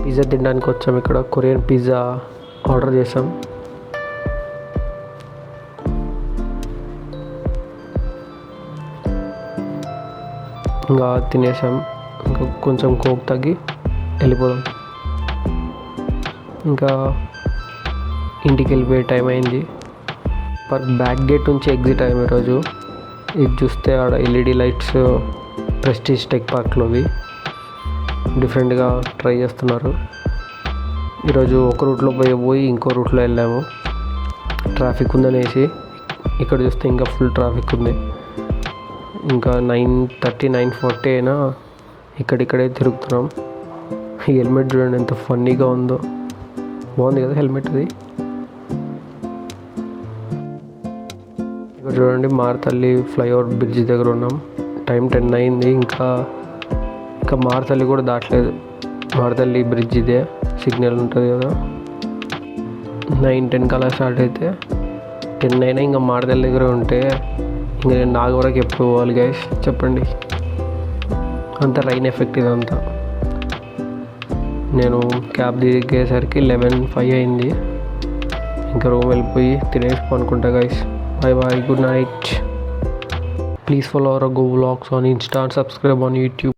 Pizza తినడానికి వచ్చాము. ఇక్కడ కొరియన్ పిజ్జా ఆర్డర్ చేసాం. ఇంకా తినేసాం. ఇంకా కొంచెం కోక్ తగ్గి వెళ్ళిపోదాం. ఇంకా ఇంటికి వెళ్ళిపోయే టైం అయింది. బ్యాక్ గేట్ నుంచి ఎగ్జిట్ అయ్యాము ఈరోజు. ఇది చూస్తే ఆడ ఎల్ఈడి లైట్స్ ప్రెస్టీజ్ టెక్ పార్క్లోవి డిఫరెంట్గా ట్రై చేస్తున్నారు. ఈరోజు ఒక రూట్లో పోయి ఇంకో రూట్లో వెళ్ళాము. ట్రాఫిక్ ఉందనేసి. ఇక్కడ చూస్తే ఇంకా ఫుల్ ట్రాఫిక్ ఉంది. ఇంకా 9:30 9:40 అయినా ఇక్కడిక్కడే తిరుగుతున్నాం. ఈ హెల్మెట్ చూడండి ఎంత ఫన్నీగా ఉందో. బాగుంది కదా హెల్మెట్ అది. ఇక్కడ చూడండి మారతల్లి ఫ్లైఓవర్ బ్రిడ్జ్ దగ్గర ఉన్నాం. టైం 10 అయింది. ఇంకా మారతల్లి కూడా దాటలేదు. మారతల్లి బ్రిడ్జ్ ఇదే, సిగ్నల్ ఉంటుంది కదా. 9-10 కల్లా స్టార్ట్ అయితే 10 అయినా ఇంకా మారతల్లి దగ్గర ఉంటే ఇంకా నేను నాగవరకు ఎప్పుడు పోవాలి గైస్ చెప్పండి. అంత రైన్ ఎఫెక్ట్ ఇదంతా. నేను క్యాబ్ దిగేసరికి 11:05 అయింది. ఇంకా రూమ్ వెళ్ళిపోయి తినేసి పనుకుంటా guys. Bye bye, good night. Please follow our Go Vlogs on Insta and subscribe on YouTube.